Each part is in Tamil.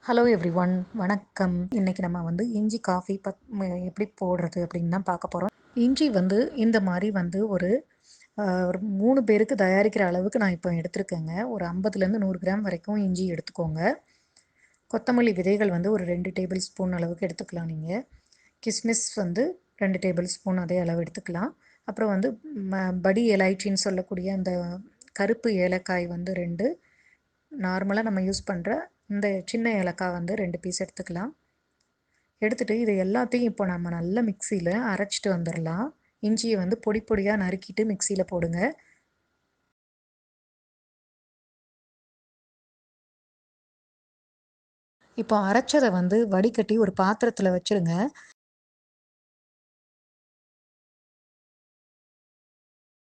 ஹலோ எவ்ரிஒன், வணக்கம். இன்றைக்கி நம்ம வந்து இஞ்சி காஃபி எப்படி போடுறது அப்படின்னு தான் பார்க்க போகிறோம். இஞ்சி வந்து இந்த மாதிரி வந்து ஒரு 3 பேருக்கு தயாரிக்கிற அளவுக்கு நான் இப்போ எடுத்துருக்கேங்க. ஒரு 50லேருந்து 100 கிராம் வரைக்கும் இஞ்சி எடுத்துக்கோங்க. கொத்தமல்லி விதைகள் வந்து ஒரு 2 டேபிள் ஸ்பூன் அளவுக்கு எடுத்துக்கலாம். நீங்கள் கிஸ்மிஸ் வந்து 2 டேபிள் ஸ்பூன் அதே அளவு எடுத்துக்கலாம். அப்புறம் வந்து படி எலைச்சின்னு சொல்லக்கூடிய அந்த கருப்பு ஏலக்காய் வந்து 2, நார்மலாக நம்ம யூஸ் பண்ணுற இந்த சின்ன ஏலக்காய் வந்து 2 பீஸ் எடுத்துக்கலாம். எடுத்துகிட்டு இது எல்லாத்தையும் இப்போ நம்ம நல்லா மிக்சியில் அரைச்சிட்டு வந்துடலாம். இஞ்சியை வந்து பொடி பொடியாக நறுக்கிட்டு மிக்சியில் போடுங்க. இப்போ அரைச்சதை வந்து வடிகட்டி ஒரு பாத்திரத்தில் வச்சுருங்க.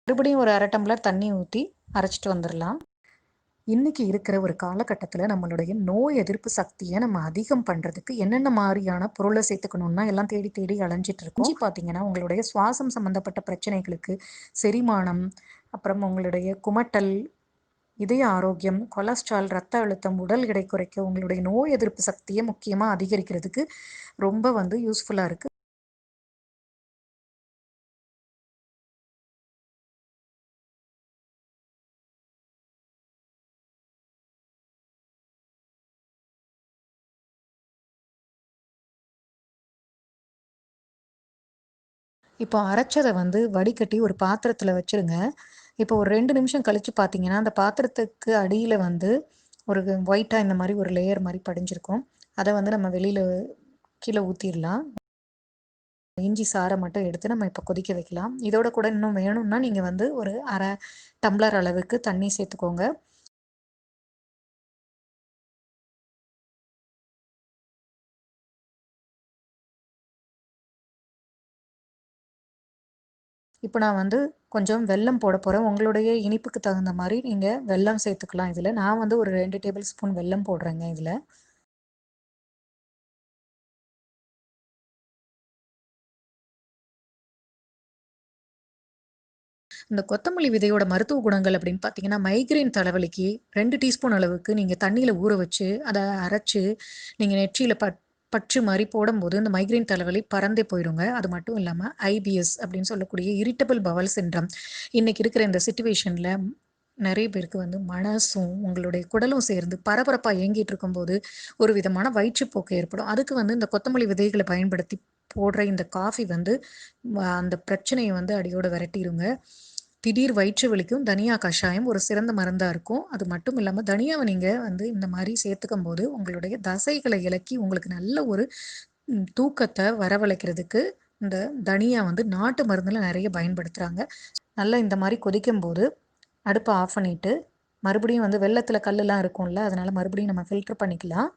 மறுபடியும் ஒரு 1/2 டம்ளர் தண்ணி ஊற்றி அரைச்சிட்டு வந்துடலாம். இன்றைக்கி இருக்கிற ஒரு காலகட்டத்தில் நம்மளுடைய நோய் எதிர்ப்பு சக்தியை நம்ம அதிகம் பண்ணுறதுக்கு என்னென்ன மாதிரியான பொருளை சேர்த்துக்கணுன்னா எல்லாம் தேடி தேடி அலைஞ்சிட்டு இருக்கோம். இஞ்சி பார்த்தீங்கன்னா உங்களுடைய சுவாசம் சம்மந்தப்பட்ட பிரச்சனைகளுக்கு, செரிமானம், அப்புறம் உங்களுடைய குமட்டல், இதய ஆரோக்கியம், கொலஸ்ட்ரால், ரத்த அழுத்தம், உடல் எடை குறைக்க, உங்களுடைய நோய் எதிர்ப்பு சக்தியை முக்கியமாக அதிகரிக்கிறதுக்கு ரொம்ப வந்து யூஸ்ஃபுல்லாக இருக்குது. இப்போ அரைச்சதை வந்து வடிகட்டி ஒரு பாத்திரத்தில் வச்சுருங்க. இப்போ ஒரு 2 நிமிஷம் கழித்து பார்த்தீங்கன்னா அந்த பாத்திரத்துக்கு அடியில் வந்து ஒரு ஒயிட்டாக இந்த மாதிரி ஒரு லேயர் மாதிரி படிஞ்சிருக்கும். அதை வந்து நம்ம வெளியில் கீழே ஊற்றிடலாம். இஞ்சி சாறை மட்டும் எடுத்து நம்ம இப்போ கொதிக்க வைக்கலாம். இதோட கூட இன்னும் வேணும்னா நீங்கள் வந்து ஒரு 1/2 டம்ளர் அளவுக்கு தண்ணி சேர்த்துக்கோங்க. இப்போ நான் வந்து கொஞ்சம் வெல்லம் போட போகிறேன். உங்களுடைய இனிப்புக்கு தகுந்த மாதிரி நீங்கள் வெல்லம் சேர்த்துக்கலாம். இதில் நான் வந்து ஒரு 2 டேபிள் ஸ்பூன் வெல்லம் போடுறேங்க. இதில் இந்த கொத்தமல்லி விதையோட மருத்துவ குணங்கள் அப்படின்னு பார்த்தீங்கன்னா, மைக்ரேன் தலைவலிக்கு 2 டீஸ்பூன் அளவுக்கு நீங்கள் தண்ணியில் ஊற வச்சு அதை அரைச்சு நீங்கள் நெற்றியில் பற்று மாதிரி போடும்போது இந்த மைக்ரேன் தலைவலி பறந்தே போயிடுங்க. அது மட்டும் இல்லாமல் ஐபிஎஸ் அப்படின்னு சொல்லக்கூடிய இரிட்டபிள் பவல் சிண்ட்ரம், இன்றைக்கி இருக்கிற இந்த சிச்சுவேஷனில் நிறைய பேருக்கு வந்து மனசும் உங்களுடைய குடலும் சேர்ந்து பரபரப்பாக இயங்கிட்டு இருக்கும்போது ஒரு விதமான வயிற்றுப்போக்கு ஏற்படும். அதுக்கு வந்து இந்த கொத்தமல்லி விதைகளை பயன்படுத்தி போடுற இந்த காஃபி வந்து அந்த பிரச்சனையை வந்து அடியோடு விரட்டிடுங்க. திடீர் வயிற்று வலிக்கும் தனியா கஷாயம் ஒரு சிறந்த மருந்தாக இருக்கும். அது மட்டும் இல்லாமல் தனியாவை நீங்கள் வந்து இந்த மாதிரி சேர்த்துக்கும் போது உங்களுடைய தசைகளை இலக்கி உங்களுக்கு நல்ல ஒரு தூக்கத்தை வரவழைக்கிறதுக்கு இந்த தனியா வந்து நாட்டு மருந்தில் நிறைய பயன்படுத்துகிறாங்க. நல்லா இந்த மாதிரி கொதிக்கும் போது அடுப்பை ஆஃப் பண்ணிவிட்டு மறுபடியும் வந்து வெள்ளத்தில் கல்லுலாம் இருக்கும்ல, அதனால் மறுபடியும் நம்ம ஃபில்டர் பண்ணிக்கலாம்.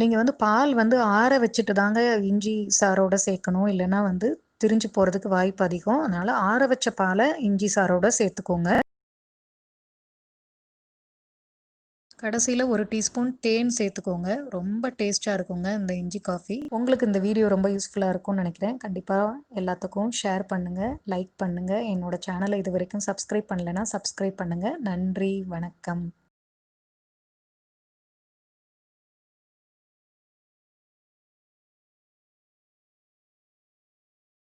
நீங்கள் வந்து பால் வந்து ஆற வச்சுட்டு தாங்க இஞ்சி சாரோட சேர்க்கணும். இல்லைன்னா வந்து திரிஞ்சு போகிறதுக்கு வாய்ப்பு அதிகம். அதனால் ஆற வச்ச பாலை இஞ்சி சாரோட சேர்த்துக்கோங்க. கடைசியில் ஒரு டீஸ்பூன் தேன் சேர்த்துக்கோங்க. ரொம்ப டேஸ்ட்டாக இருக்குங்க இந்த இஞ்சி காஃபி. உங்களுக்கு இந்த வீடியோ ரொம்ப யூஸ்ஃபுல்லாக இருக்கும்னு நினைக்கிறேன். கண்டிப்பாக எல்லாத்துக்கும் ஷேர் பண்ணுங்கள், லைக் பண்ணுங்கள். என்னோட சேனலை இது வரைக்கும் சப்ஸ்கிரைப் பண்ணலைன்னா சப்ஸ்கிரைப் பண்ணுங்கள். நன்றி, வணக்கம்.